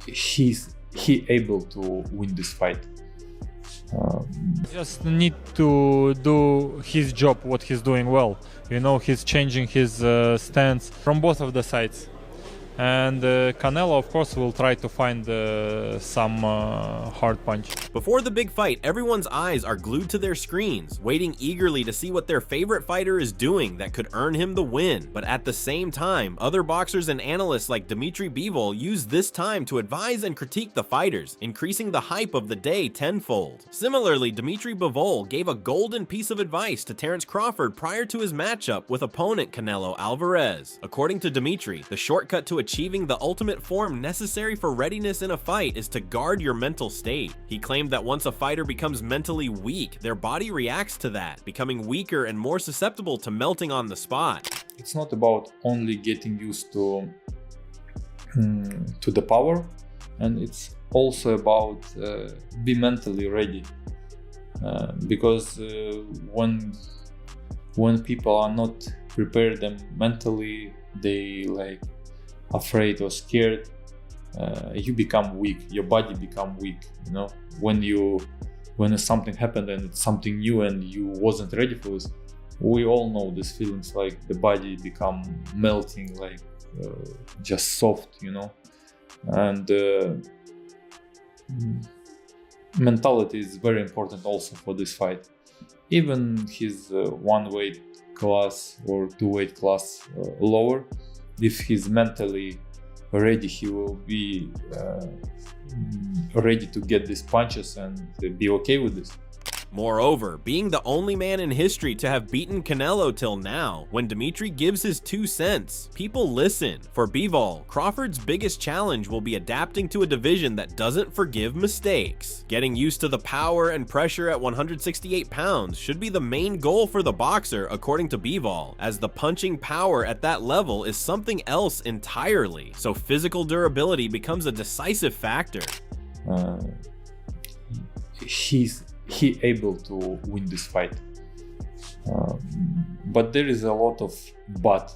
he able to win this fight. Just need to do his job, what he's doing well. You know, he's changing his stance from both of the sides. And Canelo, of course, will try to find some hard punch. Before the big fight, everyone's eyes are glued to their screens, waiting eagerly to see what their favorite fighter is doing that could earn him the win. But at the same time, other boxers and analysts like Dmitry Bivol use this time to advise and critique the fighters, increasing the hype of the day tenfold. Similarly, Dmitry Bivol gave a golden piece of advice to Terence Crawford prior to his matchup with opponent Canelo Alvarez. According to Dmitry, the shortcut to achieving the ultimate form necessary for readiness in a fight is to guard your mental state. He claimed that once a fighter becomes mentally weak, their body reacts to that, becoming weaker and more susceptible to melting on the spot. It's not about only getting used to the power, and it's also about be mentally ready, because when people are not prepared them mentally, they like afraid or scared, you become weak, your body become weak, you know. When something happened and it's something new and you wasn't ready for this, we all know these feelings, like the body become melting, like just soft, you know. And mentality is very important also for this fight. Even his one weight class or two weight class lower, if he's mentally ready, he will be ready to get these punches and be okay with this. Moreover, being the only man in history to have beaten Canelo till now, when Dmitry gives his 2 cents, people listen. For Bivol, Crawford's biggest challenge will be adapting to a division that doesn't forgive mistakes. Getting used to the power and pressure at 168 pounds should be the main goal for the boxer, according to Bivol, as the punching power at that level is something else entirely, so physical durability becomes a decisive factor. He able to win this fight, but there is a lot of but,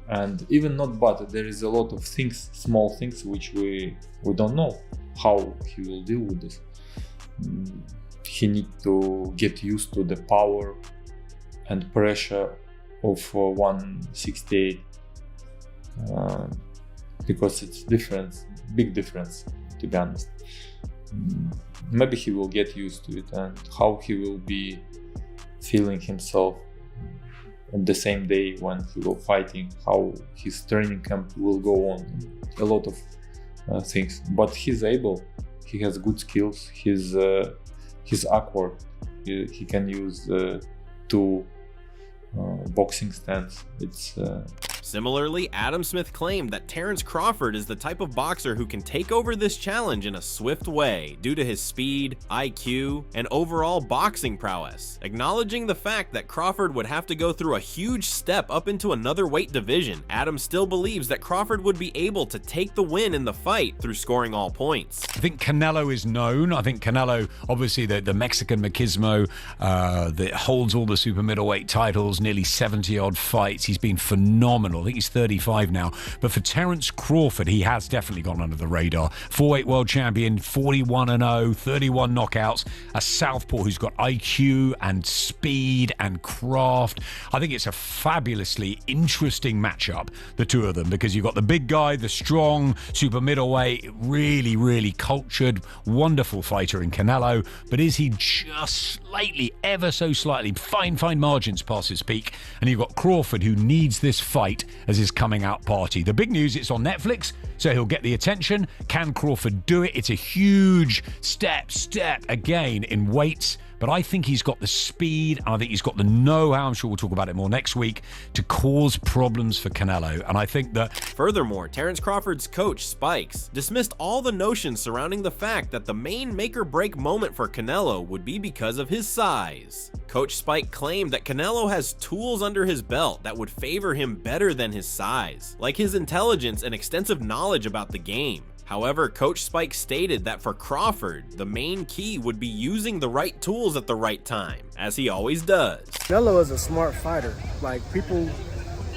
and even not but, there is a lot of things, small things, which we don't know how he will deal with this. He need to get used to the power and pressure of 168, because it's different, big difference, to be honest. Maybe he will get used to it, and how he will be feeling himself on the same day when he will fighting, how his training camp will go on, a lot of things. But he's able, he has good skills, he's awkward, he can use 2 boxing stance. Similarly, Adam Smith claimed that Terence Crawford is the type of boxer who can take over this challenge in a swift way due to his speed, IQ, and overall boxing prowess. Acknowledging the fact that Crawford would have to go through a huge step up into another weight division, Adam still believes that Crawford would be able to take the win in the fight through scoring all points. I think Canelo is known. I think Canelo, obviously the Mexican machismo that holds all the super middleweight titles, nearly 70-odd fights. He's been phenomenal. I think he's 35 now. But for Terence Crawford, he has definitely gone under the radar. 4-weight world champion, 41-0, 31 knockouts. A southpaw who's got IQ and speed and craft. I think it's a fabulously interesting matchup, the two of them, because you've got the big guy, the strong super middleweight, really cultured, wonderful fighter in Canelo. But is he just slightly, ever so slightly, fine margins past his peak? And you've got Crawford, who needs this fight as his coming out party. The big news, it's on Netflix, so he'll get the attention. Can Crawford do it? It's a huge step again in weights, but I think he's got the speed, and I think he's got the know-how, I'm sure we'll talk about it more next week, to cause problems for Canelo. And I think that... Furthermore, Terence Crawford's coach, Spikes, dismissed all the notions surrounding the fact that the main make-or-break moment for Canelo would be because of his size. Coach Spike claimed that Canelo has tools under his belt that would favor him better than his size, like his intelligence and extensive knowledge about the game. However, Coach Spike stated that for Crawford, the main key would be using the right tools at the right time, as he always does. Canelo is a smart fighter. Like, people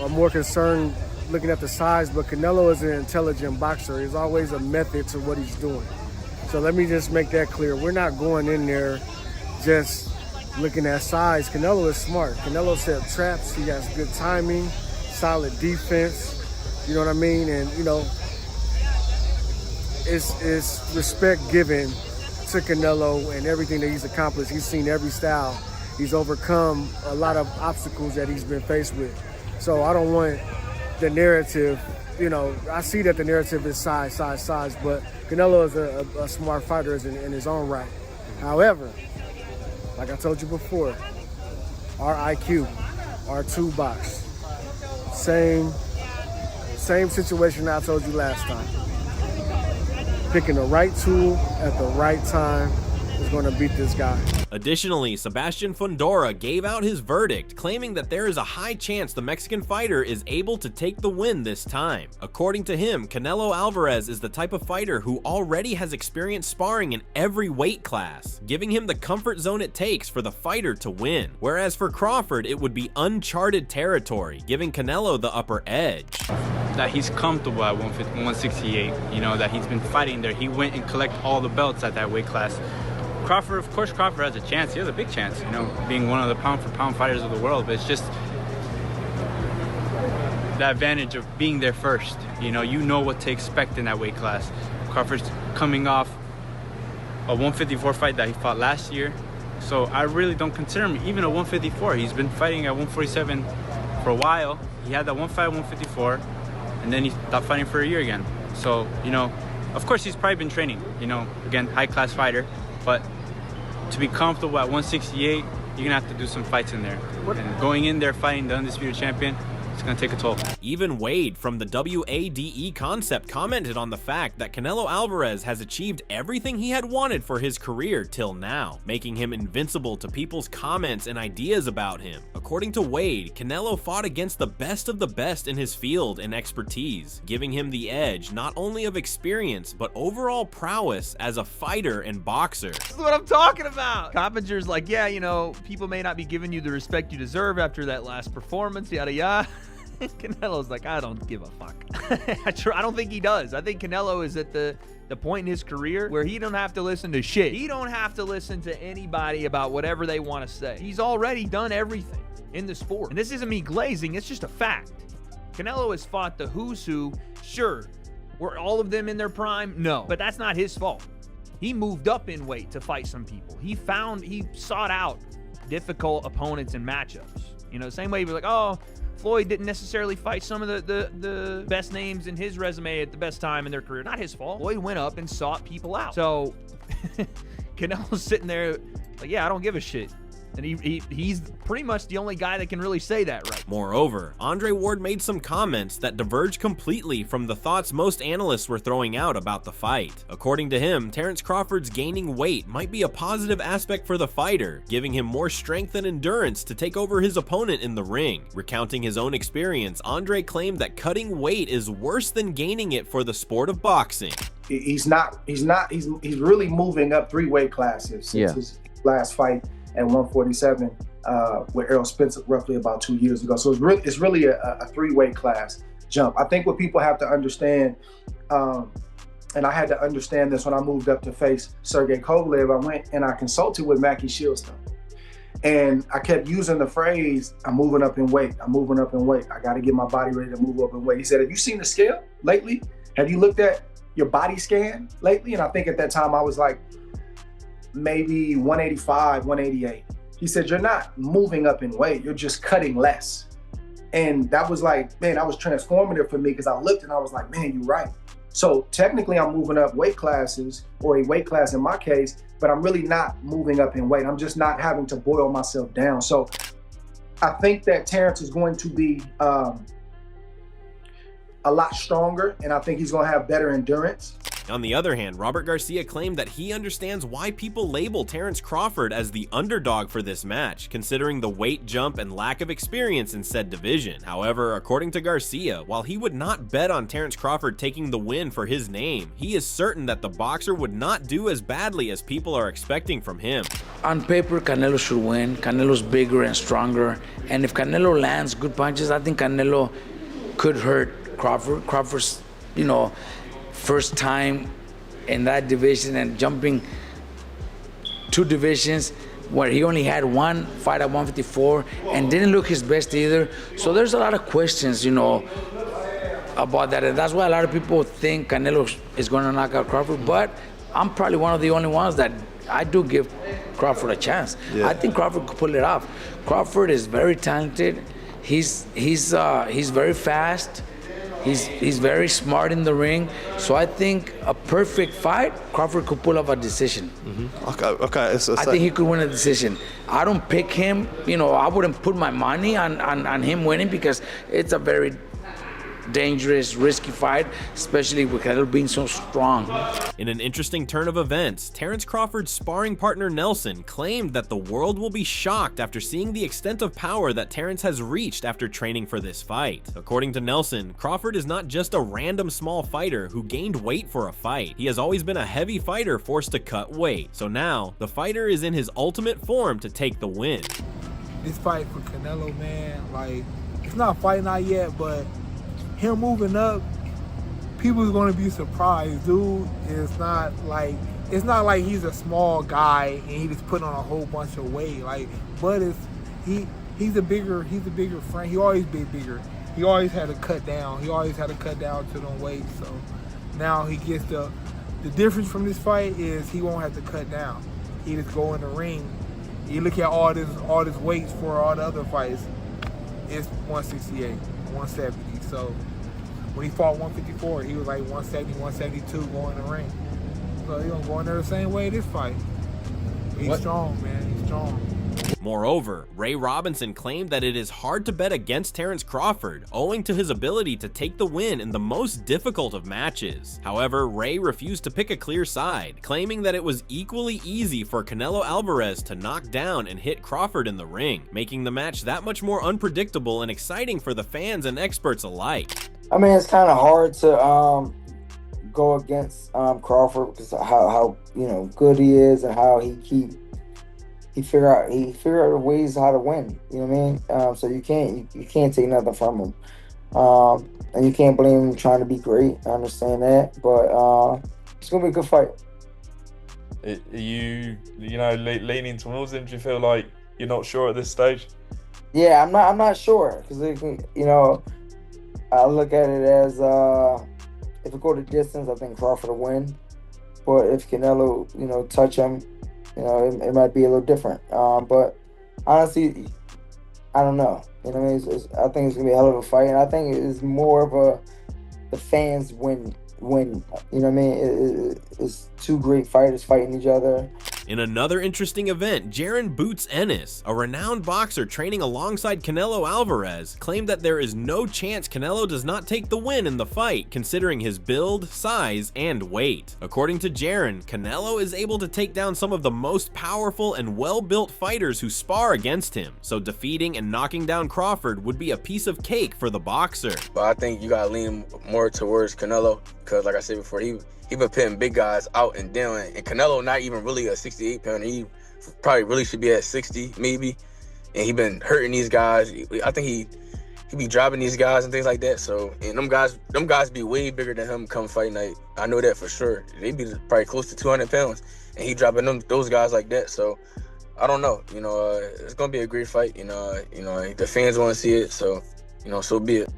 are more concerned looking at the size, but Canelo is an intelligent boxer. There's always a method to what he's doing. So let me just make that clear. We're not going in there just looking at size. Canelo is smart. Canelo set traps. He has good timing, solid defense. You know what I mean? And, you know, it's respect given to Canelo and everything that he's accomplished. He's seen every style. He's overcome a lot of obstacles that he's been faced with. So I don't want the narrative, you know, I see that the narrative is size, but Canelo is a smart fighter in his own right. However, like I told you before, our IQ, our toolbox, same situation I told you last time. Picking the right tool at the right time is going to beat this guy. Additionally, Sebastian Fundora gave out his verdict, claiming that there is a high chance the Mexican fighter is able to take the win this time. According to him, Canelo Alvarez is the type of fighter who already has experience sparring in every weight class, giving him the comfort zone it takes for the fighter to win. Whereas for Crawford, it would be uncharted territory, giving Canelo the upper edge. That he's comfortable at 168, you know, that he's been fighting there. He went and collected all the belts at that weight class. Crawford, of course, Crawford has a chance. He has a big chance, you know, being one of the pound-for-pound fighters of the world. But it's just the advantage of being there first. You know what to expect in that weight class. Crawford's coming off a 154 fight that he fought last year. So I really don't consider him even a 154. He's been fighting at 147 for a while. He had that one fight at 154, and then he stopped fighting for a year again. So, you know, of course he's probably been training, you know, again, high-class fighter. But to be comfortable at 168, you're gonna have to do some fights in there. And going in there fighting the undisputed champion, it's gonna take a toll. Even Wade from the WADE concept commented on the fact that Canelo Alvarez has achieved everything he had wanted for his career till now, making him invincible to people's comments and ideas about him. According to Wade, Canelo fought against the best of the best in his field and expertise, giving him the edge not only of experience, but overall prowess as a fighter and boxer. This is what I'm talking about. Coppinger's like, yeah, you know, people may not be giving you the respect you deserve after that last performance, yada yada. Canelo's like, I don't give a fuck. I don't think he does. I think Canelo is at the point in his career where he don't have to listen to shit. He don't have to listen to anybody about whatever they want to say. He's already done everything in the sport. And this isn't me glazing, it's just a fact. Canelo has fought the who's who. Sure, were all of them in their prime? No, but that's not his fault. He moved up in weight to fight some people. He sought out difficult opponents and matchups. You know, the same way you'd be like, oh, Floyd didn't necessarily fight some of the best names in his resume at the best time in their career. Not his fault. Floyd went up and sought people out. So Canelo's sitting there like, yeah, I don't give a shit. And he's pretty much the only guy that can really say that right. Moreover, Andre Ward made some comments that diverge completely from the thoughts most analysts were throwing out about the fight. According to him, Terence Crawford's gaining weight might be a positive aspect for the fighter, giving him more strength and endurance to take over his opponent in the ring. Recounting his own experience, Andre claimed that cutting weight is worse than gaining it for the sport of boxing. He's really moving up 3 weight classes since his last fight at 147 with Errol Spence roughly about 2 years ago. So it's really a 3 weight class jump. I think what people have to understand, and I had to understand this when I moved up to face Sergey Kovalev, I went and I consulted with Mackie Shieldstone. And I kept using the phrase, I'm moving up in weight, I'm moving up in weight. I gotta get my body ready to move up in weight. He said, have you seen the scale lately? Have you looked at your body scan lately? And I think at that time I was like, maybe 185, 188. He said, you're not moving up in weight, you're just cutting less. And that was like, man, that was transformative for me because I looked and I was like, man, you're right. So technically I'm moving up weight classes, or a weight class in my case, but I'm really not moving up in weight. I'm just not having to boil myself down. So I think that Terence is going to be a lot stronger, and I think he's gonna have better endurance. On the other hand, Robert Garcia claimed that he understands why people label Terence Crawford as the underdog for this match, considering the weight jump and lack of experience in said division. However, according to Garcia, while he would not bet on Terence Crawford taking the win for his name, he is certain that the boxer would not do as badly as people are expecting from him. On paper, Canelo should win. Canelo's bigger and stronger, and if Canelo lands good punches, I think Canelo could hurt Crawford. Crawford's, first time in that division and jumping 2 divisions where he only had 1 fight at 154 and didn't look his best either. So there's a lot of questions, about that. And that's why a lot of people think Canelo is going to knock out Crawford. But I'm probably one of the only ones that I do give Crawford a chance. Yeah. I think Crawford could pull it off. Crawford is very talented. He's very fast. He's very smart in the ring. So I think a perfect fight, Crawford could pull off a decision. Mm-hmm. Okay. I think he could win a decision. I don't pick him. I wouldn't put my money on him winning because it's a very dangerous, risky fight, especially with Canelo being so strong. In an interesting turn of events, Terence Crawford's sparring partner Nelson claimed that the world will be shocked after seeing the extent of power that Terence has reached after training for this fight. According to Nelson, Crawford is not just a random small fighter who gained weight for a fight. He has always been a heavy fighter forced to cut weight. So now, the fighter is in his ultimate form to take the win. This fight for Canelo, man, it's not a fight not yet, but him moving up, people are gonna be surprised. Dude is not like he's a small guy and he just putting on a whole bunch of weight. Bud is he's a bigger frame. He always been bigger. He always had to cut down. He always had to cut down to them weights. So now he gets the difference from this fight is he won't have to cut down. He just go in the ring. You look at all this weights for all the other fights, it's 168, 170. So when he fought 154, he was like 170, 172 going in the ring. So he's gonna go in there the same way this fight. He's strong, man. He's strong. Moreover, Ray Robinson claimed that it is hard to bet against Terence Crawford, owing to his ability to take the win in the most difficult of matches. However, Ray refused to pick a clear side, claiming that it was equally easy for Canelo Alvarez to knock down and hit Crawford in the ring, making the match that much more unpredictable and exciting for the fans and experts alike. I mean, it's kind of hard to go against Crawford because how good he is and how he figure out ways how to win. You know what I mean? So you can't take nothing from him, and you can't blame him trying to be great. I understand that, but it's gonna be a good fight. Are you leaning towards him? Do you feel like you're not sure at this stage? Yeah, I'm not sure because I look at it as if it go to distance, I think Crawford will win, but if Canelo touch him, it might be a little different. But honestly, I don't know. I think it's gonna be a hell of a fight, and I think it's more of the fans win. It's 2 great fighters fighting each other. In another interesting event, Jaron Boots Ennis, a renowned boxer training alongside Canelo Alvarez, claimed that there is no chance Canelo does not take the win in the fight, considering his build, size, and weight. According to Jaron, Canelo is able to take down some of the most powerful and well-built fighters who spar against him, so defeating and knocking down Crawford would be a piece of cake for the boxer. But I think you gotta lean more towards Canelo, because like I said before, he been pitting big guys out and down, and Canelo not even really a 68 pounder. He probably really should be at 60 maybe, and he been hurting these guys. I think he be dropping these guys and things like that. So, and them guys be way bigger than him come fight night. I know that for sure. They be probably close to 200 pounds, and he dropping those guys like that. So I don't know. It's gonna be a great fight. The fans want to see it, so so be it.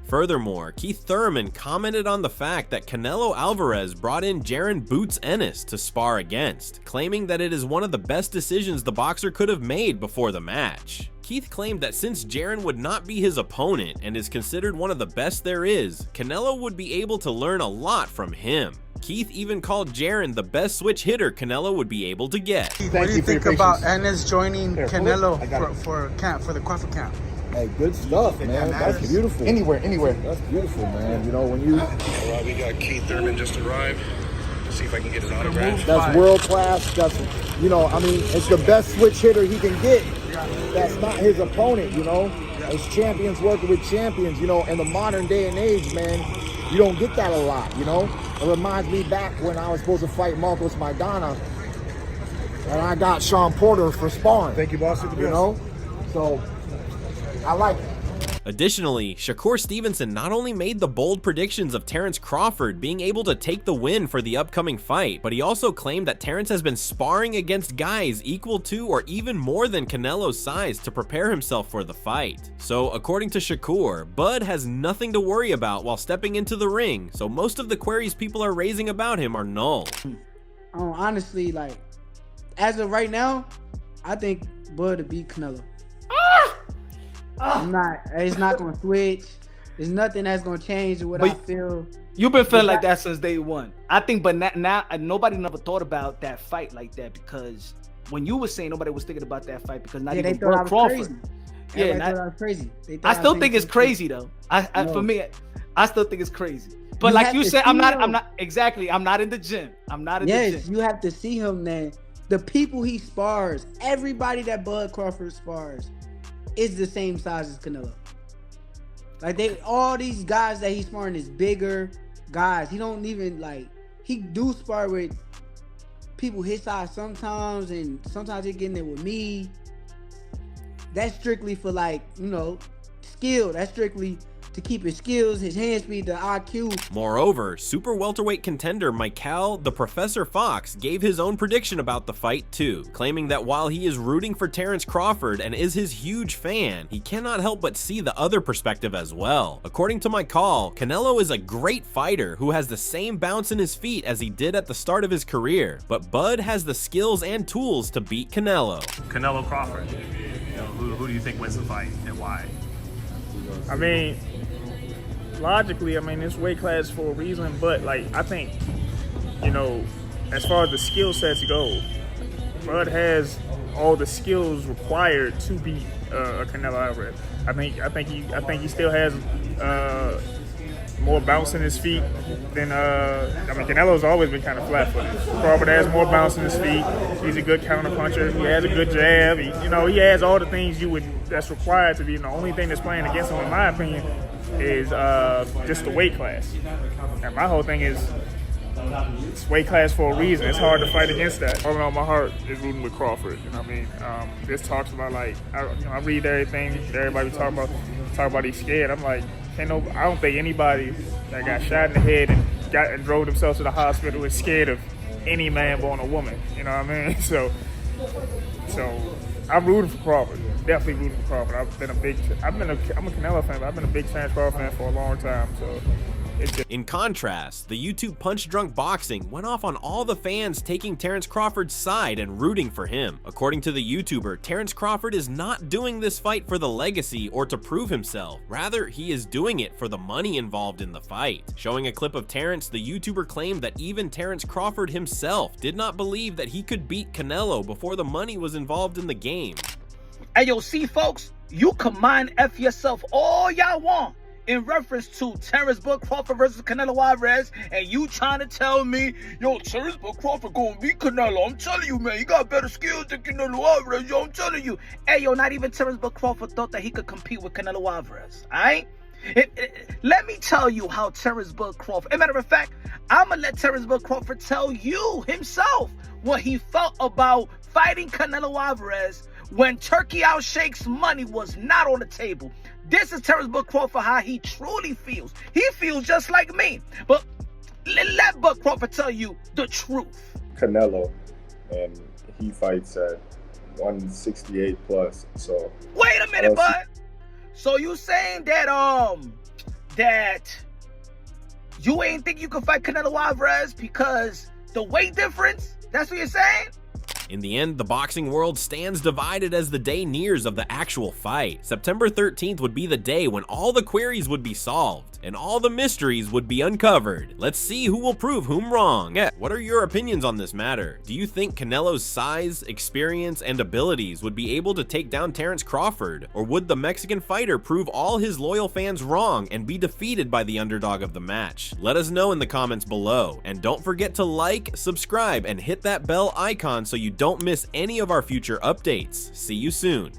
Furthermore, Keith Thurman commented on the fact that Canelo Alvarez brought in Jaron Boots Ennis to spar against, claiming that it is one of the best decisions the boxer could have made before the match. Keith claimed that since Jaron would not be his opponent and is considered one of the best there is, Canelo would be able to learn a lot from him. Keith even called Jaron the best switch hitter Canelo would be able to get. What do you think about Ennis joining Canelo for the Crawford camp? Hey, good stuff, man. That's beautiful. Anywhere. That's beautiful, man. When you... All right, we got Keith Thurman just arrived. Let's see if I can get his autograph. That's world class. That's, it's the best switch hitter he can get. That's not his opponent, As champions working with champions, in the modern day and age, man, you don't get that a lot, It reminds me back when I was supposed to fight Marcos Maidana, and I got Sean Porter for sparring. Thank you, boss. So... I like it. Additionally, Shakur Stevenson not only made the bold predictions of Terence Crawford being able to take the win for the upcoming fight, but he also claimed that Terence has been sparring against guys equal to or even more than Canelo's size to prepare himself for the fight. So according to Shakur, Bud has nothing to worry about while stepping into the ring, so most of the queries people are raising about him are null. Honestly, like, as of right now, I think Bud to beat Canelo. It's not gonna switch. There's nothing that's gonna change what I feel. You've been feeling like that since day one. I think, but now nobody never thought about that fight like that, because when you were saying nobody was thinking about that fight because not even Bud Crawford. Yeah, thought I was crazy. I still think it's crazy though. For me, I still think it's crazy. But like you said, I'm not in the gym. I'm not in the gym. Yes, you have to see him, man. The people he spars, everybody that Bud Crawford spars, is the same size as Canelo. Like all these guys that he's sparring is bigger guys. He don't even he do spar with people his size sometimes, and sometimes he getting there with me. That's strictly for skill. That's strictly to keep his skills, his hand speed, the IQ. Moreover, super welterweight contender Michael the Professor Fox gave his own prediction about the fight too, claiming that while he is rooting for Terence Crawford and is his huge fan, he cannot help but see the other perspective as well. According to Michael, Canelo is a great fighter who has the same bounce in his feet as he did at the start of his career, but Bud has the skills and tools to beat Canelo. Canelo Crawford, who do you think wins the fight and why? I mean, logically, this weight class for a reason, but I think, as far as the skill sets go, Bud has all the skills required to beat Canelo Alvarez. I think he still has more bounce in his feet than Canelo's always been kind of flat-footed. Crawford has more bounce in his feet. He's a good counter puncher. He has a good jab. He has all the things that's required to be. The only thing that's playing against him, in my opinion, is just the weight class. And my whole thing is it's weight class for a reason. It's hard to fight against that. All in all, my heart is rooting with Crawford. This talks about I read everything everybody talk about he's scared. I'm like, I don't think anybody that got shot in the head and drove themselves to the hospital is scared of any man born a woman. You know what I mean? So I'm rooting for Crawford. Definitely rooting for Crawford. I'm a Canelo fan, but I've been a big Terence Crawford fan for a long time. So. In contrast, the YouTube Punch Drunk Boxing went off on all the fans taking Terence Crawford's side and rooting for him. According to the YouTuber, Terence Crawford is not doing this fight for the legacy or to prove himself. Rather, he is doing it for the money involved in the fight. Showing a clip of Terence, the YouTuber claimed that even Terence Crawford himself did not believe that he could beat Canelo before the money was involved in the game. Hey, yo, see, folks, you can mind F yourself all y'all want in reference to Terence Crawford versus Canelo Alvarez, and you trying to tell me, yo, Terence Crawford gonna beat Canelo. I'm telling you, man, he got better skills than Canelo Alvarez, yo, I'm telling you. Hey, yo, not even Terence Crawford thought that he could compete with Canelo Alvarez, all right? Let me tell you how Terence Crawford, as a matter of fact, I'm gonna let Terence Crawford tell you himself what he felt about fighting Canelo Alvarez when Turkey Out Shake's money was not on the table. This is Terence Crawford, how he truly feels. He feels just like me. But let Bud Crawford tell you the truth. Canelo, and he fights at 168 plus. So wait a minute, Bud. So you saying that that you ain't think you could fight Canelo Alvarez because the weight difference? That's what you're saying? In the end, the boxing world stands divided as the day nears of the actual fight. September 13th would be the day when all the queries would be solved and all the mysteries would be uncovered. Let's see who will prove whom wrong. Yeah, what are your opinions on this matter? Do you think Canelo's size, experience, and abilities would be able to take down Terence Crawford? Or would the Mexican fighter prove all his loyal fans wrong and be defeated by the underdog of the match? Let us know in the comments below. And don't forget to like, subscribe, and hit that bell icon so you don't miss any of our future updates. See you soon.